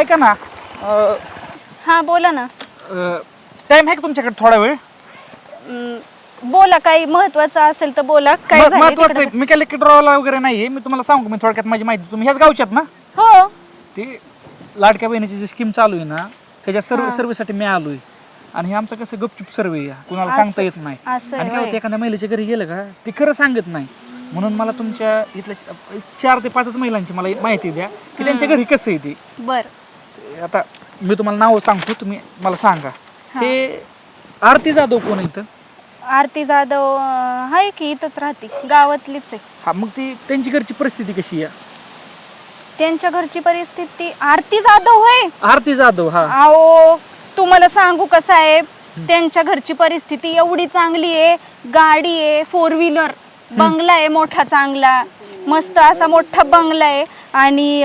ऐका ना, हा बोला ना. टाइम आहे का तुमच्याकडे थोडा वेळ? बोला, काही महत्वाचं असेल तर बोला. काय झालंय महत्वाचं तिकडं? आहे, मी काय लेक्चरवाला वगैरे नाहीये. मी तुम्हाला सांगू, मी थोडक्यात माझी माहिती. तुम्ही ह्याच गावच्यात ना? हो. ती लाडक्या बहिणीची जी स्कीम चालू आहे ना, त्याच्या सर्वेसाठी मी आलोय. आणि हे आमचं कसं गपचूप सर्वे आहे, कुणाला सांगता येत नाही. आणि काय होतं, एखाद्या महिलेच्या घरी गेलं का ती खरं सांगत नाही. म्हणून मला तुमच्या इथल्या 4 ते 5 महिलांची मला माहिती द्या की त्यांच्या घरी कसं आहे ते. बर, आता मी तुम्हाला नाव सांगतो, तुम्ही मला सांगा. हे आरती जाधव कोण आहे इथं? आरती जाधव आहे की इथंच राहते, गावातलीच आहे. हा, मग ती त्यांची घरची परिस्थिती कशी आहे? त्यांच्या घरची परिस्थिती आरती जाधव होय. आरती जाधव, हा. अहो तुम्हाला सांगू का साहेब, त्यांच्या घरची परिस्थिती एवढी चांगली आहे. गाडी आहे, 4 व्हीलर, बंगला आहे मोठा चांगला, मस्त असा मोठा बंगला आहे. आणि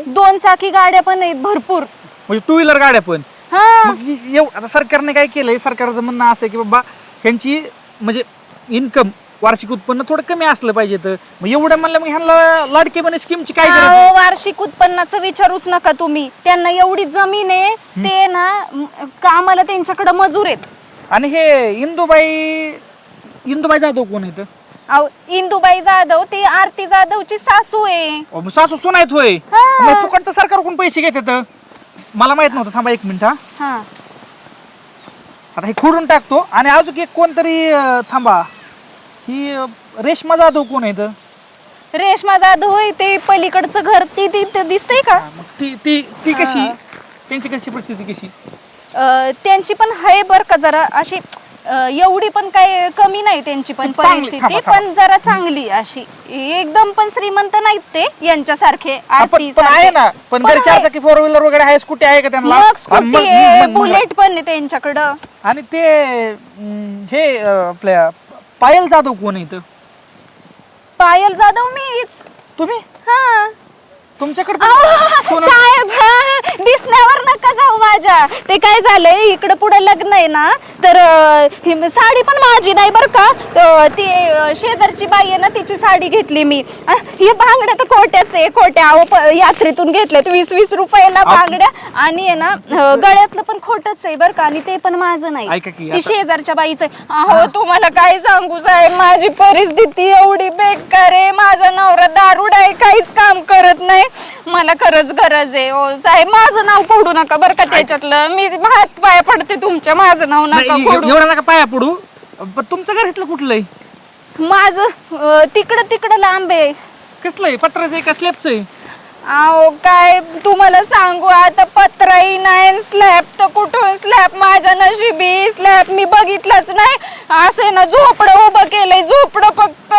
2 चाकी गाड्या पण आहेत भरपूर, म्हणजे 2 व्हीलर गाड्या पण. हा. मग आता सरकारने काय केलंय, सरकारचं म्हणणं असं आहे की बाबा ह्यांची म्हणजे इन्कम, वार्षिक उत्पन्न थोडं कमी असलं पाहिजे. तर मग एवढं म्हणलं, मग ह्यांना लाडके बहिणी स्कीमची काय गरज आहे? वार्षिक उत्पन्नाचं विचारूच नका तुम्ही. त्यांना एवढी जमीन आहे, ते ना कामाला त्यांच्याकडे मजूर आहेत. आणि हे इंदुबाई जाधव कोण आहेत? इंदुबाई जाधव ती आरती जाधवची सासू आहे. सासू सुना आहेत होय. हा. मग फुकटचं सरकार कोण पैसे घेतात? मला माहित नव्हतं. थांबा 1 मिनिट. हा, आता हे खोडून टाकतो. आणि अजून एक कोणतरी, थांबा, ही रेश्मा जाधव कोण आहेत? रेश्मा जाधव होय, ते पलीकडचं घर ती दिसतंय का? मग ती कशी? त्यांची कशी परिस्थिती कशी? त्यांची पण आहे बर का, जरा अशी एवढी पण काय कमी नाही त्यांची पण परिस्थिती, पण जरा चांगली अशी. एकदम पण श्रीमंत नाहीत ते यांच्यासारखे. पण आहे ना, पण घरी 4 चाकी 4 व्हीलर वगैरे आहे, स्कूटी आहे का त्यांना? मग स्कूटी आहे, बुलेट पण आहे त्यांच्याकडं. आणि ते हे आपल्या पायल जाधव कोण आहेत? पायल जाधव मीच. तुम्ही? हा तुमच्याकडे साहेब, दिसण्यावर नका जाऊ माझ्या. ते काय झालंय, इकडं पुढे लग्न आहे ना, तर ही साडी पण माझी नाही बर का. ती शेजारची बाई आहे ना, तिची साडी घेतली मी. ही बांगड्या तर खोट्याच आहे, खोट्या यात्रेतून घेतल्यात 20-20 रुपयाला बांगड्या. आणि आहे ना गळ्यातलं पण खोटच आहे बर का, आणि ते पण माझं नाही, ती शेजारच्या बाईचं आहे. अहो तुम्हाला काय सांगू साहेब, माझी परिस्थिती एवढी बेकार आहे. माझा नवरा दारुडा आहे, काहीच काम करत नाही. मला खरंच गरज आहे. ओ साहेब, माझं नाव फोडू नका बरं का त्याच्यातलं. मी हात पाय पडते तुमच्या, माझं नाव नका फोडू. एवढं नका पाया पडू. पण तुमचं घर इथलं कुठलंय? माझं तिकडं लांब आहे. कसलंय? पत्राचं आहे का स्लॅबचं आहे? अहो काय तुम्हाला सांगू, आता पत्राही नाही, स्लॅब तर कुठून स्लॅब. माझ्या नशिबी स्लॅब मी बघितलंच नाही. असं ना झोपडं उभं केलंय, झोपडं फक्त.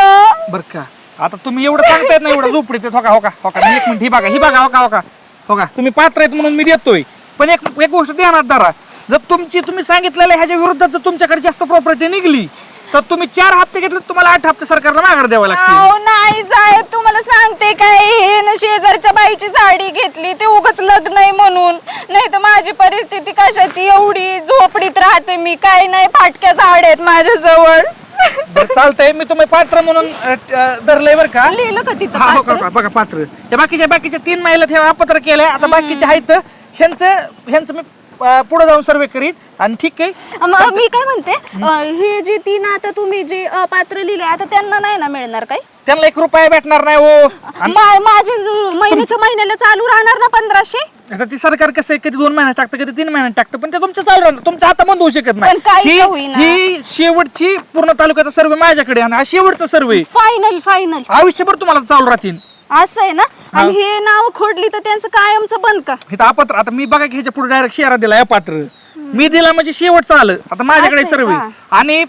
बर का, आता तुम्ही एवढं सांगतायत ना, एवढं झोपडी ते. हो का 1 मिनिट, ही बघा. हो का, तुम्ही पात्र आहेत म्हणून मी देतोय. पण एक गोष्ट ध्यानात धरा, जर तुम्ही सांगितलेल्या ह्याच्या विरुद्धात जर तुमच्याकडे जास्त प्रॉपर्टी निघली, तर तुम्ही 4 हप्ते घेतले, तुम्हाला 8 हप्ते सरकारला माघार द्यावा लागतील. नाही साहेब, तुम्हाला सांगते काय, शेजारच्या बाईची साडी घेतली, ते उगाच लग्न आहे म्हणून. नाही तर माझी परिस्थिती कशाची, एवढी झोपडीत राहते मी. काय नाही, फाटक्या झाड आहेत माझ्या जवळ. चालतंय, मी तुम्ही पात्र म्हणून धरलंय बर का. लिहिलं का तिथं? बघा पात्र. बाकीच्या 3 महिला ठेवा पत्र केलंय. आता बाकीचे आहेत, ह्यांचं मी पुढे जाऊन सर्वे करीन. आणि ठीक आहे, मी काय म्हणते, हे जे 3 आता तुम्ही जे पात्र लिहिले, आता त्यांना नाही ना मिळणार काय? त्यांना 1 रुपया भेटणार नाही हो. माझे महिन्याला चालू राहणार ना 1500. आता ती सरकार कसं आहे, कधी 2 महिन्यात टाकतं, कधी 3 महिन्यात टाकतं, पण ते तुमचं चालू राहणार, तुमच्या हातात बंद होऊ शकत नाही. ही शेवटची पूर्ण तालुक्याचा सर्वे माझ्याकडे, आणि हा शेवटचा सर्वे फायनल आयुष्यभर तुम्हाला चालू राहतील. असं आहे ना. आणि हे नाव खोडली तर त्यांचं कायमचं बंद का? इथं अपत्र. आता मी बघा की ह्याच्या पुढे डायरेक्ट शेअर दिला या पात्र मी दिला, म्हणजे शेवटचं आलं. आता माझ्याकडे सर्वे. आणि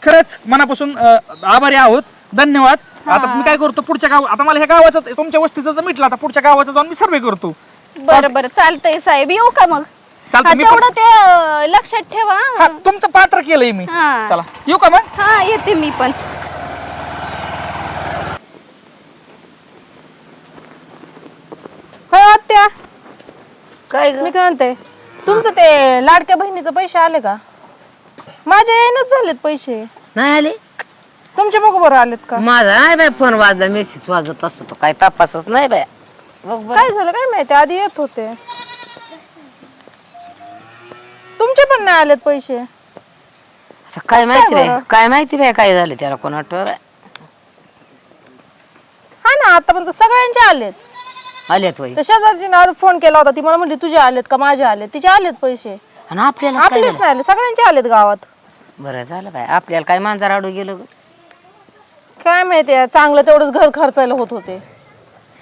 खरंच मनापासून आभारी आहोत, धन्यवाद. आता मी काय करतो, पुढच्या गाव, आता मला ह्या गावाचं तुमच्या वस्तीचं जर मिटलं, आता पुढच्या गावाचं जाऊन मी सर्वे करतो. बरं चालतंय साहेब, येऊ का मग? तेवढं ते लक्षात ठेवा. तुमचं पात्र केलंय मी. चला येऊ का मग? हा, येते मी पण. त्या काय मी काय म्हणते, तुमचं ते लाडक्या बहिणीचे पैसे आले का? माझ्या येणच झालेत पैसे. नाही आले तुमचे बघू बरं आलेत का? माझा नाही बाय फोन वाजला, मेसेज वाजत असतो तो काय तपासच नाही बाय. बघ बरं. काय झालं काय माहिती, आधी येत होते. तुमचे पण नाही आलेत पैसे. आता काय माहिती बाई, काय माहिती बाई काय झालं त्याला, कोण आठवत हा ना, आतापर्यंत सगळ्यांचे आलेत. आल्यात वय. तर शेजारचीने फोन केला होता, ती मला म्हणली तुझे आलेत का माझे आलेत. तिचे आलेत पैसे, आणि आपल्याला काय आपलेच झालं? नाही आले, सगळ्यांचे आलेत गावात. बरं झालं बाय, आपल्याला काय मांजर आडू गेलं ग. काय माहितीये, चांगलं तेवढंच घर खर्चायला होत होते,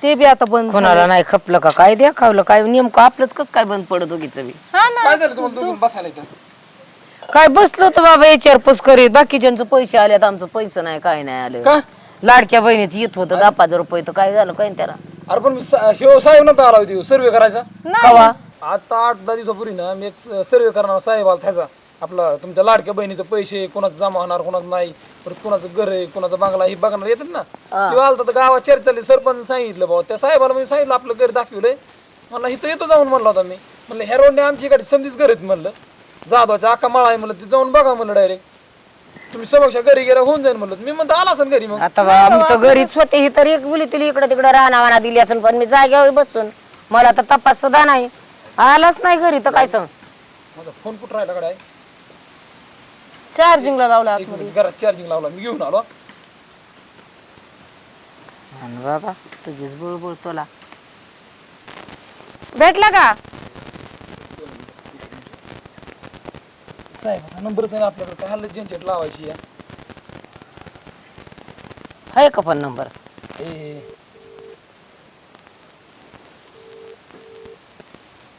ते बी आता बंद झालं. कोणाला नाही खपलं का काय देखावलं काय, नेमकं आपलंच कसं काय बंद पडत दोघीचं बी. हा ना, काय झालं तुम्हाला दोघं बसायला इथं? काय बसलो तर बाबा विचारपूस करीत, बाकीच्यांचं पैसे आलेत, आमचं पैसे नाही काय नाही आलं. का? लाडक्या बहिणीची येत होतं 10,000 रुपये, तर काय झालं काय त्याला. अरे पण ह्यो साहेब नव्हता आला होती सर्वे करायचा. कवा आता 8-10 दिवसापूर्वी ना मी एक सर्वे करणार साहेब आला त्याचा, आपला तुमच्या लाडक्या बहिणीचे पैसे कोणाचं जमा होणार कोणाचं नाही, परत कोणाचं घर आहे कोणाचा बंगला हे बघणार येतात ना. तेव्हा आलता तर गावात चर्चा झाली, सरपंच सांगितलं बाबा त्या साहेबाला, मी सांगितलं आपलं घर दाखवलंय, म्हणलं इथं येतो जाऊन म्हणलं होता मी, म्हणलं ह्या रोडने आमची इकडे समधीच घर आहेत म्हणलं, जाधवाच्या अख्खा माळा आहे म्हणलं, ते जाऊन बघा म्हणलं डायरेक्ट, तुम्ही समक्ष घरी गेला होऊन जाईल म्हणलं. मी म्हणतो आला असं घरी मग. आता मी तर घरीच होते, ही तर एक मुली तिला इकडे तिकडे राहणार दिली असून, पण मी जाग्यावर बसून, मला तर तपास सुद्धा नाही, आलाच नाही घरी, तर काय सांग. माझा फोन कुठं राहिला कडे आहे, चार्जिंगला लावला एक मिनिट, घरात चार्जिंग लावला, मी घेऊन आलो. आणि बाबा तुझीच बुळबुळ तुला. भेटला का? साहेब नंबर सांग आपल्याकडे, काय हल्लं जनचेट लावायची या. आहे का पण नंबर? ए,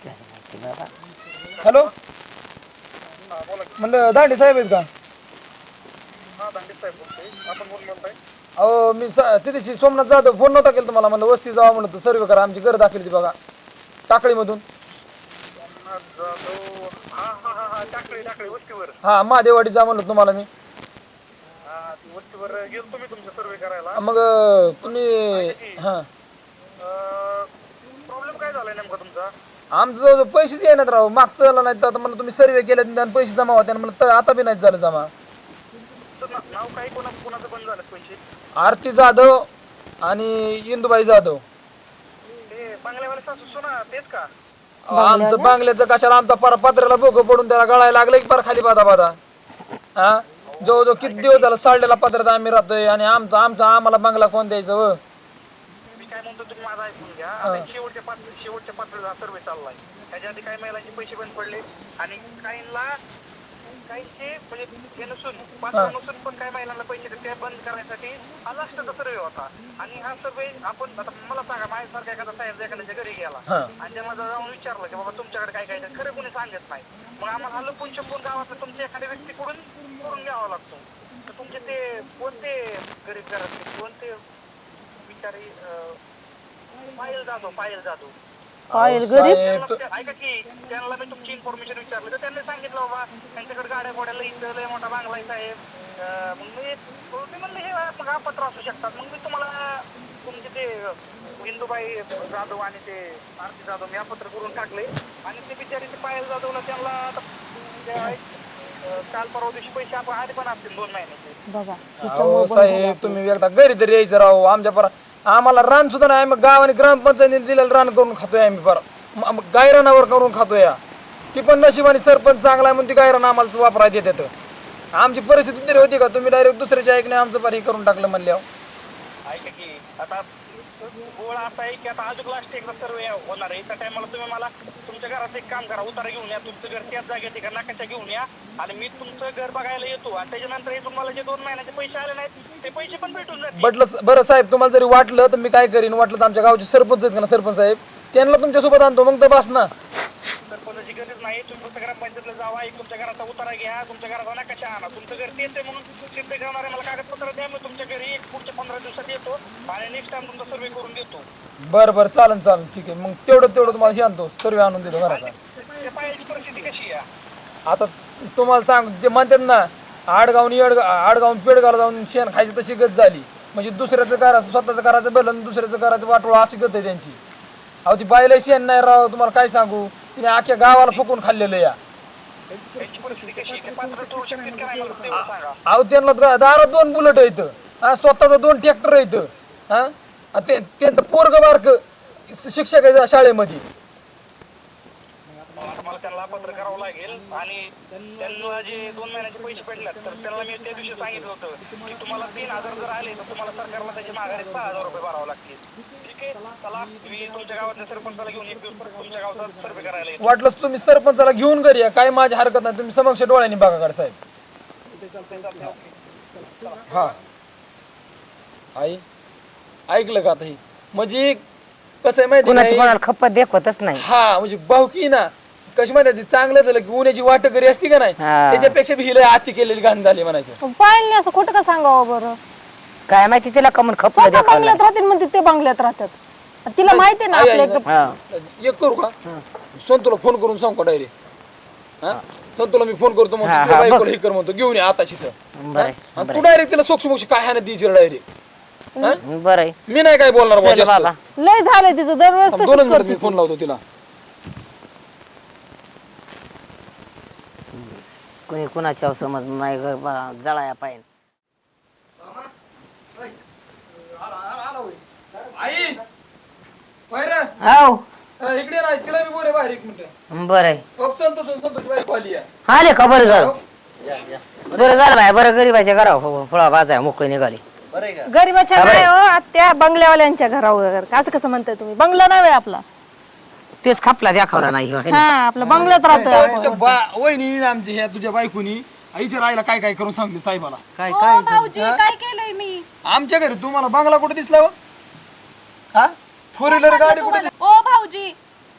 काय माहिती बाबा. हॅलो, म्हणलं दांडे साहेब आहेत का? अहो मी तिथे सोमनाथ जाधव फोन नव्हता केला तुम्हाला, म्हणलं वस्ती जावा म्हणलं, सर्वे करा आमची घर दाखवली ती बघा टाकळीमधून. हा महादेवाडी जा म्हणलं तुम्हाला मी. मग तुम्ही हा प्रॉब्लेम काय झालाय नेमका तुमचा? आमचं जवळ पैसेच येणार राहू, मागचं झालं नाही तर आता म्हणलं तुम्ही सर्वे केले आणि पैसे जमा होते, म्हणलं तर आता बी नाही झालं जमा. नाव काय कोणाचं बंद झालं पैसे? आरती जाधव आणि इंदुबाई जाधव. ते बांगल्यावाले सासू सुना तेच का? आमचं बांगल्याचं कशाला, आमचा पार पत्र्याला बोग पडून त्याला गळायला लागलं की पार खाली बाधा बाधा. हा जवळजवळ किती दिवस झाला साडलेला पत्र्यात आम्ही राहतोय, आणि आम्हाला बांगला कोण द्यायचं व. मी काय म्हणतो तुम्ही माझा ऐकून घ्या. आता शेवटच्या पातळीचा सर्वे चाललाय, त्याच्या आधी काही महिलांचे पैसे बंद पडले, आणि काहींचे म्हणजे हे नसून पात्र नसून पण काही महिलांना पैसे ते बंद करण्यासाठी हा लास्टचा सर्वे होता. आणि हा सर्वे आपण आता मला सांगा, माझ्यासारखा एखादा साहेब एखाद्याच्या घरी गेला आणि त्यांना जाऊन विचारलं की बाबा तुमच्याकडे काय काय, खरं कोणी सांगत नाही, मग आम्हाला लपून छपून गावात तुमच्या एखाद्या व्यक्तीकडून करून घ्यावा लागतो. तर तुमचे ते कोणते गरीब घरातले कोणते बिचारी पायल जाधव पायल गरीब? ऐका की, त्यांना मी तुमची इन्फॉर्मेशन विचारलं तर त्यांनी सांगितलं बाबा त्यांच्याकडे गाड्या घोड्याला इथं लय मोठा बांगला आहे साहेब. मग मी म्हणलं हे मग अपत्र असू शकतात. मग मी तुम्हाला तुमचे ते इंदुबाई जाधव आणि ते आरती जाधव मी अपत्र करून टाकले, आणि ते बिचारी ते पायल जाधवला त्यांना आता काल परवा दिवशी पैसे आपण आधी पण असतील 2 महिन्याचे. बघा, अहो साहेब तुम्ही एकदा घरी तरी यायचं राहू, आमच्या पर आम्हाला रान सुद्धा नाही, आम्ही गावाने ग्रामपंचायतीने दिलेलं रान करून खातोय आम्ही, पर गायरानावर करून खातोय. ती पण नशिबाने सरपंच चांगला आहे म्हणून ती गायरान आम्हाला वापरायला देत येतं. आमची परिस्थिती तरी होती का, तुम्ही डायरेक्ट दुसऱ्याच्या ऐकणे आमचं पर हे करून टाकलं म्हणल्यावर. ऐका की, आता गोळा असा आहे की आता अजून लास्ट एकदा सर्वे होणार आहे, त्या टायमाला तुम्ही मला तुमच्या घरात एक काम करा, उतारा घेऊन या, तुमचं घर त्याच जागेत का नाकाच्या घेऊन या, आणि मी तुमचं घर बघायला येतो, आणि त्याच्यानंतर हे तुम्हाला जे 2 महिन्याचे पैसे आले नाहीत ते पैसे पण भेटून जातील. बरं साहेब, तुम्हाला जरी वाटलं तर मी काय करीन, वाटलं तर आमच्या गावचे सरपंच आहेत ना सरपंच साहेब, त्यांना तुमच्यासोबत आणतो, मग तर बस ना. सरपंचाची गरज नाही, तुम्ही फक्त ग्रामपंचायतला जावा, एक तुमच्या घराचा उतारा घ्या, तुमच्या घराचा नकाशा आणा, तुमचं घर तेच आहे म्हणून सिद्ध करणारे मला कागदपत्र द्या, मी तुमच्या घरी एक पुढच्या 15 दिवसात येतो आणि नेक्स्ट टाइम तुमचा सर्वे करून देतो. बरं चालेल ठीक आहे, मग तेवढं तुम्हाला हे आणतो, सर्वे आणून देतो घराचा. त्या पायाची परिस्थिती कशी आहे? आता तुम्हाला सांग, जे म्हणतात ना आडगावून पेडगावला जाऊन शेण खायची तशी गत झाली, म्हणजे दुसऱ्याचं करायचं स्वतःचं करायचं बरं आणि दुसऱ्याचं करायचं वाटोळं अशी गत आहे त्यांची. अहो ती बायला शेण नाही राव, तुम्हाला काय सांगू, तिने अख्ख्या गावाला फुकून खाल्लेलं या. त्यांची परिस्थिती कशी आहे? ते पात्र ठरू शकतील का नाही मला तेवढं सांगा. अहो त्यांना दारात 2 बुलेट आहेत, स्वतःचं 2 ट्रॅक्टर आहेत, त्यांचं पोरग बारक शिक्षक आहे शाळेमध्ये. आता मला त्यांना पत्र करावं लागेल आणि त्यांना जे 2 महिन्याचे पैसे पडल्यात तर त्यांना मी त्या दिवशी सांगितलं होतं की तुम्हाला 3,000 जर आले तर तुम्हाला सरकारला त्याची माघारी 6,000 रुपये भरावे लागतील. ठीक आहे, चला मी तुमच्या गावातल्या सरपंचाला घेऊन एक दिवस परत तुमच्या गावचा सर्वे करायला येतो. वाटलंच तुम्ही सरपंचाला घेऊन घरी या, काय माझी हरकत नाही, तुम्ही समक्ष डोळ्यांनी बघा काढ साहेब. हा आई ऐकलं का आता? ही म्हणजे कसं आहे माहिती कुणाची नाही? कोणाला खपत देखवतच नाही. हा म्हणजे भावकी ना कशी माहिती चांगलं झालं की उन्हाची वाट घरी असती का नाही, हा. त्याच्यापेक्षा भी हिला आती केलेली घाण झाली म्हणायचं. पाहिलं असं खोटं का सांगावं बरं? काय माहिती तिला कमन खपत स्वतः देखावलं. बंगल्यात राहतील म्हणते ते बंगल्यात राहतात. तिला माहिती ना आई, आपलं आई, एकदम. हा. एक करू का संतोला फोन करून सांग का डायरेक्ट? हा संतोला मी फोन करतो हा, म्हणतो हा, बायकोला हे कर म्हणतो घेऊन ये आताशी तर. बरं आणि तू डायरेक्ट तिला सोक्ष काय हाणत द्यायची डायरेक्ट. बरं आहे. मी नाही काय बोलणार बुवा चल जास्त. बाबा. लय झालंय तिचं दरवेळेस थांब, तशीच 2 मिनिट करते मी ती. फोन लावतो तिला. कोणी कुणाच्या समज नाही घर जळाया पाहिजे. आई बाहेर हो इकडे नाही तिला मी बोले बाहेर 1 मिनिट. बरं आहे. संतोष बायको आली आहे. आले का? बरं झालं. बरं झालं बाय. बरं गरीबाच्या घरावर फळा बाजाय मोकळी निघाली. गरीबाच्या नाही हो आत्या, बंगल्यावाल्यांच्या घरावर. असं कसं म्हणताय तुम्ही? बंगला नाही आपला. तेच खापला दाखवला नाही हो. हा आपलं बंगल्यात राहतोय. वहिनी आमची ह्या तुझ्या बायकोनी आईच्या राईला काय काय करून सांगले साहेबाला. हो भाऊजी काय केलंय मी? आमच्या घरी तुम्हाला बंगला कुठे दिसला हो? हा 4 व्हीलर गाडी कुठे? ओ भाऊजी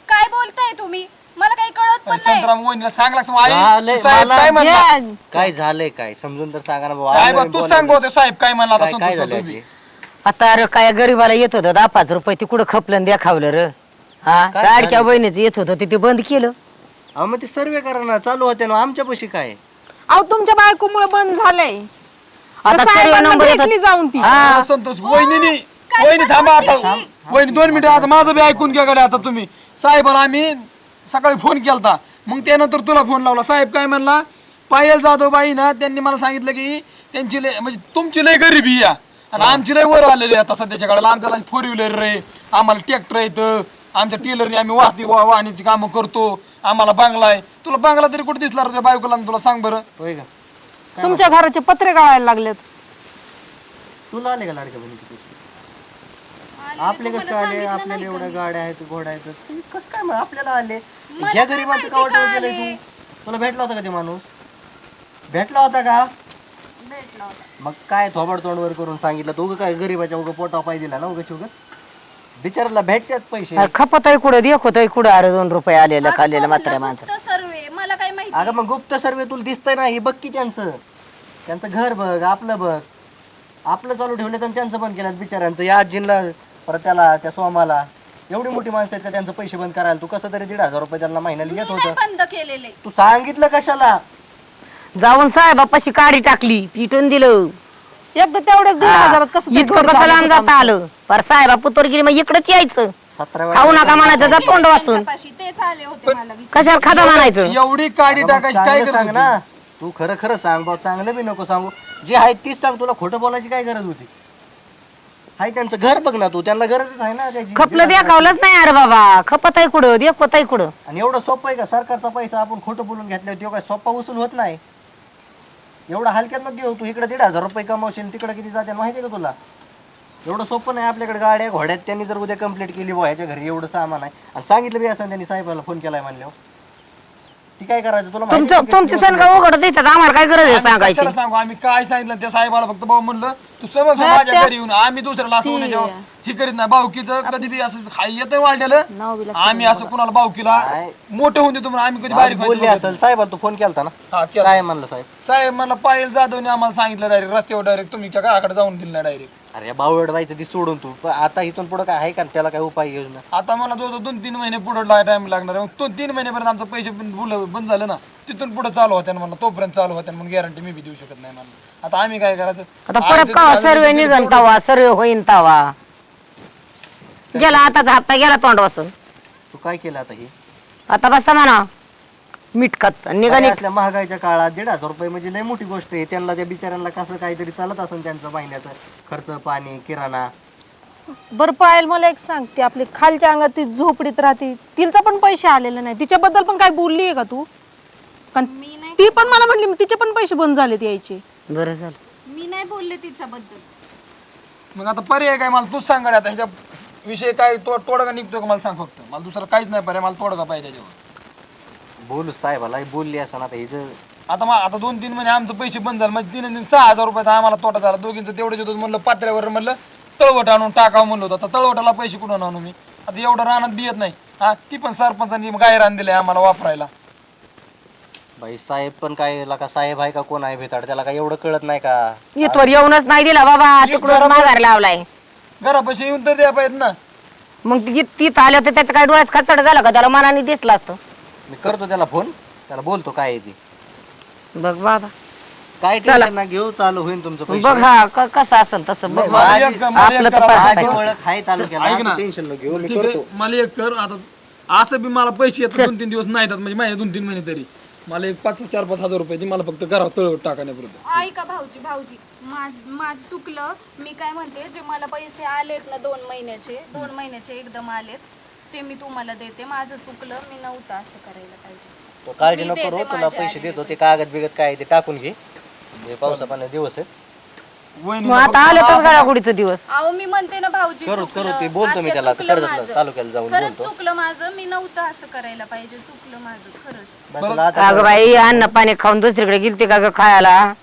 काय बोलताय तुम्ही? मला काही कळत पण नाही. संतराम वहिनीला सांगला झालंय, साहेब मला- काय म्हणला? या, काय झालंय काय समजून तर सांगा ना काय बा बाबा. तू सांग भाऊ ते साहेब काय म्हणला आता काय काय संतोष झालं तुम्ही. आजी? आता अरे काय गरीबाला येत होतं 10-5 रुपये ते कुठं खपलं आणि देखावलं र. हा काय गाडीच्या बहिणीचं येत होतं ते बंद केलं. अहो मग ते सर्वे करा ना, चालू होते ना आमच्या पशी काय. अहो तुमच्या बायकोमुळे बंद झालंय. आता तर सर्व साहेबांना नंबर येतात. भेटली जाऊन ती. हा, संतोष वहिनी थांबा आता. वहिनी 2 मिनिटं आता माझं बी ऐकून घ्या कडे आता तुम्ही. साहेबाला आम्ही सकाळी फोन केलता, मग त्यानंतर तुला फोन लावला. साहेब काय म्हणला, पायल जाधव बाई ना त्यांनी मला सांगितलं की त्यांची लय म्हणजे तुमची लय गरिबी या आणि आमची लय वर आलेली आता सध्याच्या काळाला. आमच्याला 4 व्हीलर रे, आम्हाला ट्रॅक्टर येतं, आमच्या टेलरने आम्ही वाहनाची कामं करतो, आम्हाला बांगला आहे. तुला बांगला तरी कुठे दिसला रे बायकोला? तुला सांग बरं. होय का? तुमच्या घराचे पत्रे गळायला लागलेत. तुला आले का लाडक्या बहिणीचे पैसे? आपले कसं काय आले? आपल्याला एवढ्या गाड्या आहेत, घोड्या आहेत, कसं काय मग आपल्याला आले? ह्या गरीबाचं का वाटलं गेलंय तू? तुला भेटला होता का ते माणूस? भेटला होता का? मग काय थोबाड तोंडवर करून सांगितलं तू? काय गरीबाच्या उगा पोटा पाय दिला ना उगाच उगाच? बिचाराला भेटतात पैसे. अरे खपत आहे कुठं देखत आहे कुठं? अरे 2 रुपये आलेलं खाल्लेलं मात्र माणसं. सर्वे मला काय माहिती. अगं मग गुप्त सर्वे तुला दिसतंय ना, हे बघ की त्यांचं घर बघ, आपलं बघ. आपलं चालू ठेवलं तर त्यांचं बंद केलं बिचाऱ्यांचं. या आजींना परत त्याला त्या सोमाला एवढी मोठी माणसं आहेत का त्यांचं पैसे बंद करायला? तू कसं तरी 1,500 रुपये त्यांना महिन्याला येत होतं. बंद केलेले. तू सांगितलं कशाला? जाऊन साहेबापाशी काढी टाकली, पिटून दिलं. एकदा तेवढ्याच 1,500 कसं तरी इतकं कसं लांब जाता आलं? पर साहेबा पुतोर गेली मग इकडंच यायचं. 17 खाऊ नका म्हणायचं, जा तोंड वासून. तेच आले होते मला. कशाला खाता म्हणायचं? एवढी काडी टाकायची काय चांगलं सांग गरज ना. तू खरं खरं सांग बा, चांगलं बी नको सांगू. जे आहे तीच सांग. तुला खोटं बोलायची काय गरज होती? हाय त्यांचं घर बघ ना तू, त्यांना गरजच आहे ना त्याची. खपलं देखावलंच नाही अरे बाबा. खपत आहे कुठं देखत आहे कुठं? आणि एवढं सोपं आहे का? सरकारचा पैसा आपण खोटं बोलून घेतल्यावर तो काय सोपा वसूल होत नाही. एवढं हलक्यात मग घेऊ. तू इकडे 1,500 रुपये कमावशील, तिकडे किती जाते माहिती आहे का तुला? एवढं सोपं नाही. आपल्याकडे गाड्या घोड्यात त्यांनी जर उद्या कंप्लीट केली बुवा ह्याच्या घरी एवढं सामान आहे आणि सांगितलं बी असं त्यांनी साहेबाला फोन केलाय म्हणल्यावर ती काय करायचं? तुला माहिती आहे का? तुमची सण का उघडत देतात? आम्हाला काय गरज आहे सांगायची? कशाला सांगू आम्ही काय सांगितलं त्या साहेबाला? फक्त भाऊ म्हणलं तू समज माझ्या घरी येऊन आम्ही दुसऱ्याला असं होण्याच्या हे करीत नाही. भाऊकीचं कधी बी असं येतं वाढलेलं आम्ही असं कुणाला भाऊकीला मोठे होऊन देतो म्हणून आम्ही कधी बारीक बोलले असेल साहेबाला. तू फोन केलता ना? हा, केला. काय म्हणलं साहेब? साहेब मला पायल जाधवने आम्हाला सांगितलं डायरेक्ट रस्त्यावर डायरेक्ट तुमच्या घराकडे जाऊन दिलं डायरेक्ट. अरे भाऊ व्हायचं ती सोडून तू. पण आता इथून पुढे काय आहे का? त्याला काय उपाय योजना? आता मला जो 2-3 महिने पुढे टाइम लागणार. मग 2-3 महिन्यापर्यंत आमचं पैसे बंद झालं ना, तिथून पुढे चालू होत्या म्हणलं. तोपर्यंत चालू होत्या म्हणून गॅरंटी मी बी देऊ शकत नाही म्हणलं. आता आम्ही काय करायचं? आता परत का सर्वे निघन तवा, सर्वे होईन तवा. गेला आता हप्ता गेला तोंड वासून. तू काय केलं आता हे? आता बसा म्हणा मिटकत निघा काय असल्या महागाईच्या काळात 1,500 रुपये म्हणजे लय मोठी गोष्ट आहे. त्यांना त्या बिचाऱ्यांना कसं काहीतरी चालत असेल त्यांचं महिन्याचं खर्च, पाणी, किराणा. बरं पायल मला एक सांग, ती आपली खालच्या अंगात ती झोपडीत राहते, तिचा पण पैसे आलेले नाही, तिच्याबद्दल पण काय बोलली आहे का तू? कारण ती पण मला म्हटली तिचे पण पैसे बंद झालेत यायचे. बरं झालं. मी नाही बोलले तिच्याबद्दल. मग आता पर्याय काय मला तूच सांग गड्या, आता ह्याच्या विषय काय तोडगा निघतोय का मला सांग फक्त. मला दुसरं काहीच नाही पर्याय, मला तोडगा पाहिजे त्याच्यावर. बोलू साहेबाला बोलली असं आता हिचं आता 2-3 महिने आमचं पैसे बंद झाले, म्हणजे 3 6,000 रुपयाचा आम्हाला तोटा झाला दोघींचं. तेवढेच होतं म्हणलं पात्र्यावर म्हणलं तळवट आणून टाकावं म्हणलं होतं. आता तळवटाला पैसे कुठून आणू मी? आता एवढं रानात बियत नाही. हा ती पण सरपंचांनी गाय रान दिले आम्हाला वापरायला. बाई साहेब पण काय का साहेब आहे का कोण आहे भेटाड, त्याला काय एवढं कळत नाही का? इथवर येऊनच नाही दिला बाबा, तिकडून माघार लावलाय. घरापाशी येऊन तर द्या पाहिजे ना. मग तिथं आलं तर त्याचं काय डोळ्यात खचड झालं का? त्याला मनाने दिसलं असतं. मी करतो त्याला फोन, त्याला बोलतो काय आहे ती. बघ बाबा, काय टेन्शन ना घेऊ, चालू होईल तुमचं पैसे. बघ हा कसं असेल तसं बघ. मला एक आपलं तर करा, पाहिजे. माझी ओळख आहे तालुक्याला, ऐक ना. आपण टेन्शन न घेऊ, मी ठीक आहे, करतो. मला एक कर आता. असं बी मला पैसे येतात 2-3 दिवस नाही येतात, म्हणजे महिने 2-3 महिने तरी. मला एक 4-5 हजार रुपये ती मला फक्त घरावर तळवट टाकण्यापुरतं. ऐका भाऊजी माझं चुकलं. मी काय म्हणते, जे मला पैसे आलेत ना 2 महिन्याचे एकदम आलेत, ते मी तुम्हाला देते. माझं चुकलं, मी नव्हतं असं करायला पाहिजे. तो काळजी नको करू, तुला पैसे देतो. ते कागद बिगत काय आहे ते टाकून घे. हे पावसा पाण्याचे दिवस आहेत. वहिनी मग आता आल्यातच गाडागुडीचा दिवस. अहो मी म्हणते ना भाऊजी, करू चुकलं. ते बोलतो मी आता त्याला, चुकलं कर्जतला माझं. तालुक्याला जाऊन खरंच बोलतो. चुकलं माझं, मी नव्हतं असं करायला पाहिजे. चुकलं माझं खरंच. बाई, तुला आता अगं बाई, अन्न पाणी खाऊन दुसरीकडे गेलते का ग खायला?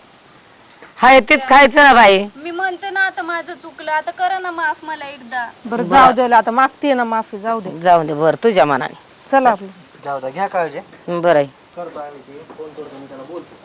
हाय तेच खायचं ना बाई. मी म्हणते ना आता माझं चुकलं, आता करा ना माफ मला एकदा. बरं जाऊ दे, आता मागते ना माफी, जाऊ दे. जाऊ दे, बरं तुझ्या मनाने. चला आपलं. जाऊ द्या, घ्या काळजी. बरं आहे. करतो आम्ही ते, फोन करतो मी त्याला बोलतो.